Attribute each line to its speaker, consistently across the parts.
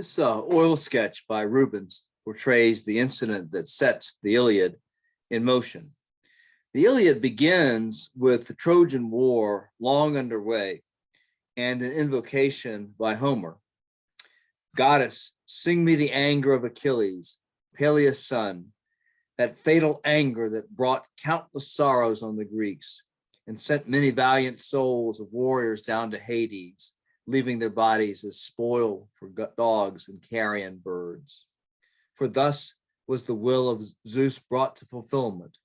Speaker 1: This oil sketch by Rubens portrays the incident that sets the Iliad in motion. The Iliad begins with the Trojan War long underway and an invocation by Homer. Goddess, sing me the anger of Achilles, Peleus' son, that fatal anger that brought countless sorrows on the Greeks and sent many valiant souls of warriors down to Hades, leaving their bodies as spoil for dogs and carrion birds. For thus was the will of Zeus brought to fulfillment.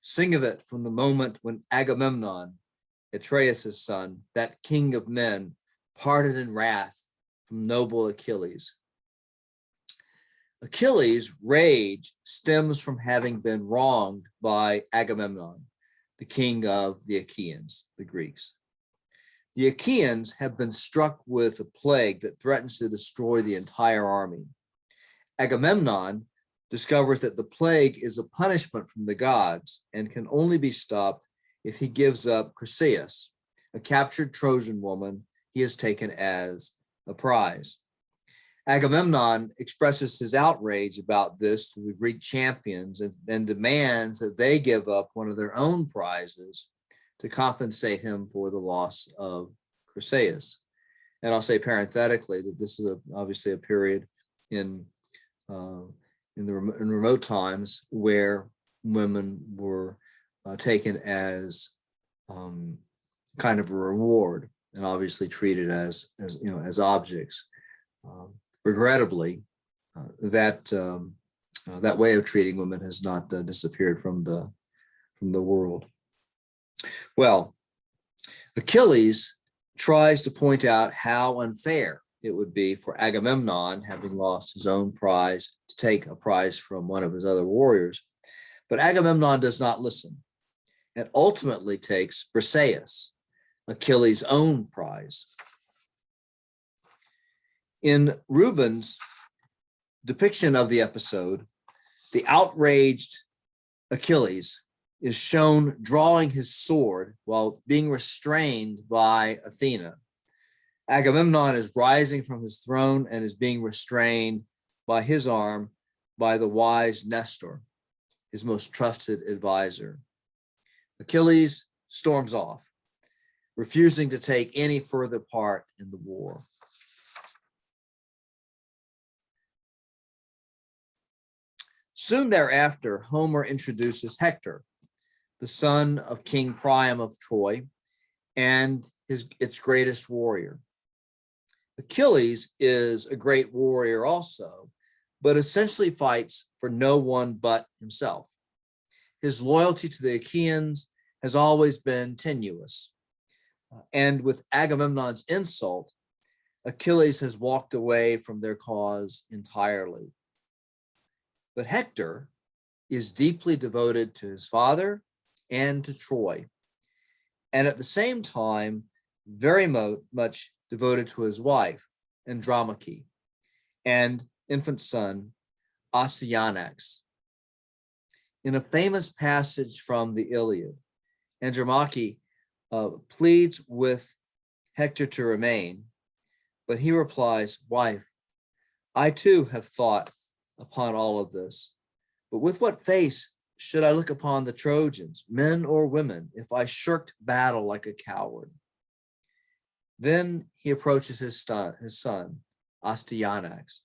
Speaker 1: Sing of it from the moment when Agamemnon, Atreus' son, that king of men, parted in wrath from noble Achilles. Achilles' rage stems from having been wronged by Agamemnon, the king of the Achaeans, the Greeks. The Achaeans have been struck with a plague that threatens to destroy the entire army. Agamemnon discovers that the plague is a punishment from the gods and can only be stopped if he gives up Chryseis, a captured Trojan woman he has taken as a prize. Agamemnon expresses his outrage about this to the Greek champions and demands that they give up one of their own prizes to compensate him for the loss of Chryseis. And I'll say parenthetically that this is obviously a period in remote times where women were taken as kind of a reward and obviously treated as objects. Regrettably, that way of treating women has not disappeared from the world. Well, Achilles tries to point out how unfair it would be for Agamemnon, having lost his own prize, to take a prize from one of his other warriors. But Agamemnon does not listen and ultimately takes Briseis, Achilles' own prize. In Rubens' depiction of the episode, the outraged Achilles is shown drawing his sword while being restrained by Athena. Agamemnon is rising from his throne and is being restrained by his arm by the wise Nestor, his most trusted advisor. Achilles storms off, refusing to take any further part in the war. Soon thereafter, Homer introduces Hector, the son of King Priam of Troy and its greatest warrior. Achilles is a great warrior also, but essentially fights for no one but himself. His loyalty to the Achaeans has always been tenuous. And with Agamemnon's insult, Achilles has walked away from their cause entirely. But Hector is deeply devoted to his father and to Troy, and at the same time, very much devoted to his wife, Andromache, and infant son, Astyanax. In a famous passage from the Iliad, Andromache pleads with Hector to remain, but he replies, "Wife, I too have thought upon all of this, but with what face should I look upon the Trojans, men or women, if I shirked battle like a coward?" Then he approaches his son, Astyanax.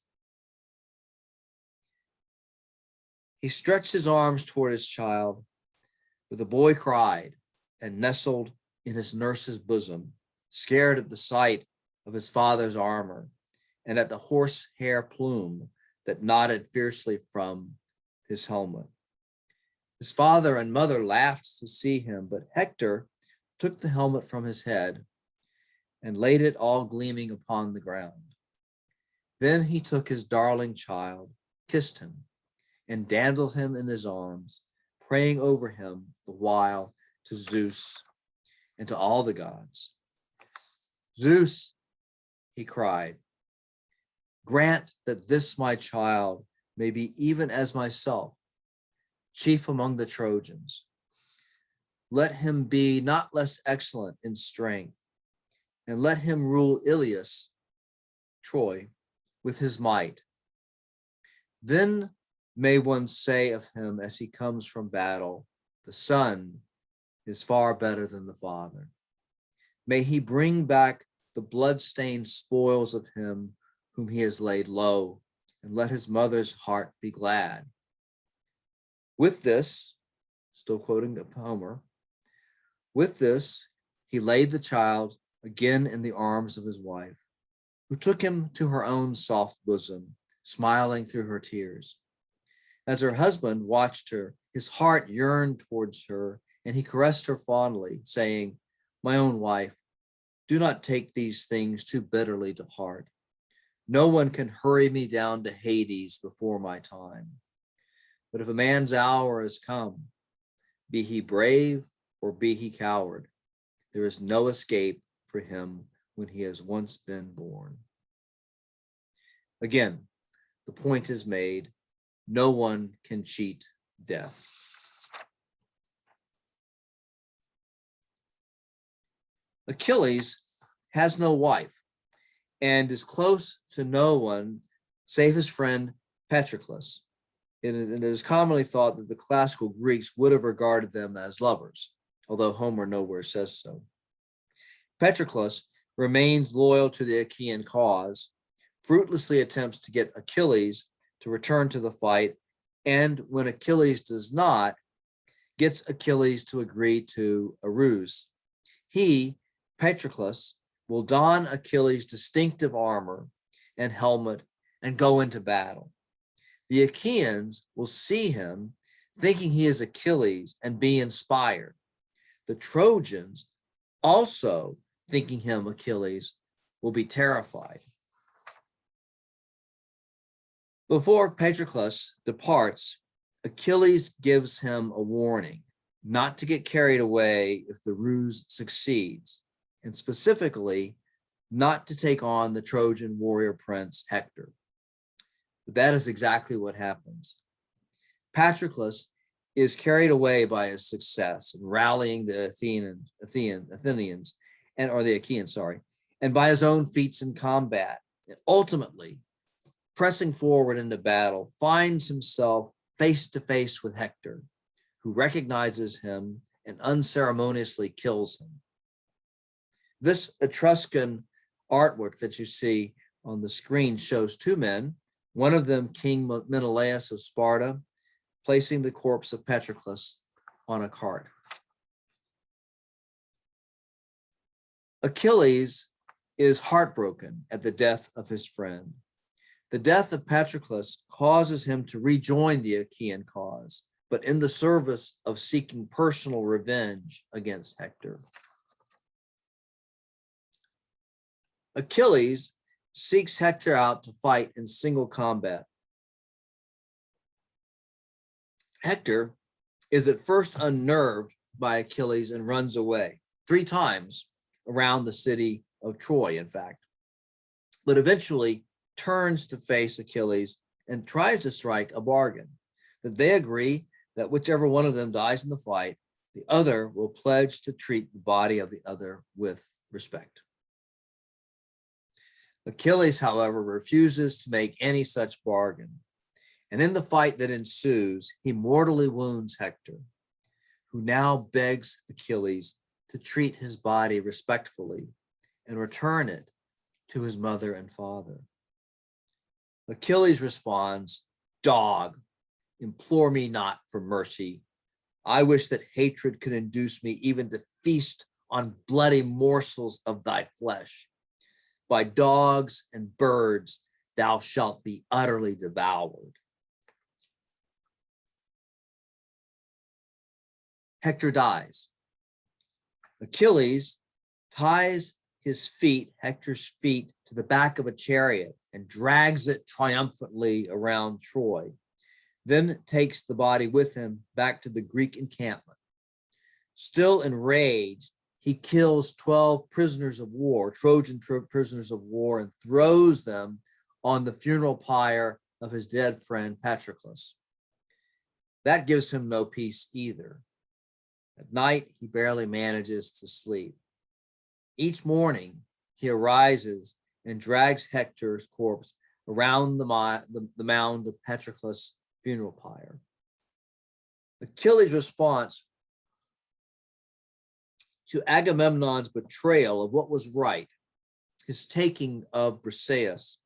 Speaker 1: He stretched his arms toward his child, but the boy cried and nestled in his nurse's bosom, scared at the sight of his father's armor and at the horsehair plume that nodded fiercely from his helmet. His father and mother laughed to see him, but Hector took the helmet from his head and laid it all gleaming upon the ground. Then he took his darling child, kissed him, and dandled him in his arms, praying over him the while to Zeus and to all the gods. "Zeus," he cried, "grant that this my child may be even as myself, chief among the Trojans. Let him be not less excellent in strength, and let him rule Ilius, Troy, with his might. Then may one say of him as he comes from battle, the son is far better than the father. May he bring back the blood-stained spoils of him whom he has laid low, and let his mother's heart be glad. With this, still quoting Homer, with this, he laid the child again in the arms of his wife, who took him to her own soft bosom, smiling through her tears. As her husband watched her, his heart yearned towards her, and he caressed her fondly, saying, "My own wife, do not take these things too bitterly to heart. No one can hurry me down to Hades before my time. But if a man's hour has come, be he brave or be he coward, there is no escape for him when he has once been born." Again, the point is made, no one can cheat death. Achilles has no wife and is close to no one save his friend Patroclus. It is commonly thought that the classical Greeks would have regarded them as lovers, although Homer nowhere says so. Patroclus remains loyal to the Achaean cause, fruitlessly attempts to get Achilles to return to the fight, and when Achilles does not, gets Achilles to agree to a ruse. He, Patroclus, will don Achilles' distinctive armor and helmet and go into battle. The Achaeans will see him, thinking he is Achilles, and be inspired. The Trojans, also thinking him Achilles, will be terrified. Before Patroclus departs, Achilles gives him a warning not to get carried away if the ruse succeeds, and specifically not to take on the Trojan warrior prince Hector. But that is exactly what happens. Patroclus is carried away by his success in rallying the Athenians, and by his own feats in combat, and ultimately pressing forward into battle, finds himself face to face with Hector, who recognizes him and unceremoniously kills him. This Etruscan artwork that you see on the screen shows two men, one of them King Menelaus of Sparta, placing the corpse of Patroclus on a cart. Achilles is heartbroken at the death of his friend. The death of Patroclus causes him to rejoin the Achaean cause, but in the service of seeking personal revenge against Hector. Achilles seeks Hector out to fight in single combat. Hector is at first unnerved by Achilles and runs away 3 times around the city of Troy, in fact, but eventually turns to face Achilles and tries to strike a bargain that they agree that whichever one of them dies in the fight, the other will pledge to treat the body of the other with respect. Achilles, however, refuses to make any such bargain, and in the fight that ensues, he mortally wounds Hector, who now begs Achilles to treat his body respectfully and return it to his mother and father. Achilles responds, "Dog, implore me not for mercy. I wish that hatred could induce me even to feast on bloody morsels of thy flesh. By dogs and birds thou shalt be utterly devoured." Hector dies. Achilles ties Hector's feet, to the back of a chariot and drags it triumphantly around Troy, then takes the body with him back to the Greek encampment. Still enraged, he kills 12 prisoners of war, Trojan prisoners of war, and throws them on the funeral pyre of his dead friend Patroclus. That gives him no peace either. At night, he barely manages to sleep. Each morning, he arises and drags Hector's corpse around the mound of Patroclus' funeral pyre. Achilles' response to Agamemnon's betrayal of what was right, his taking of Briseis,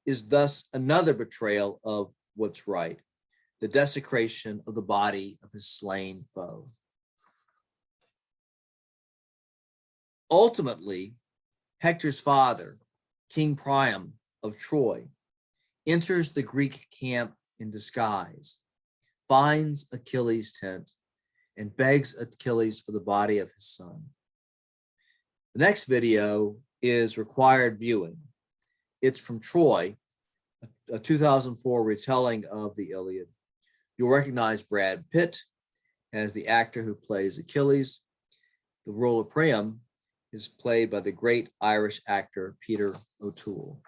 Speaker 1: is thus another betrayal of what's right, the desecration of the body of his slain foe. Ultimately, Hector's father, King Priam of Troy, enters the Greek camp in disguise, finds Achilles' tent, and begs Achilles for the body of his son. The next video is required viewing. It's from Troy, a 2004 retelling of the Iliad. You'll recognize Brad Pitt as the actor who plays Achilles. The role of Priam is played by the great Irish actor Peter O'Toole.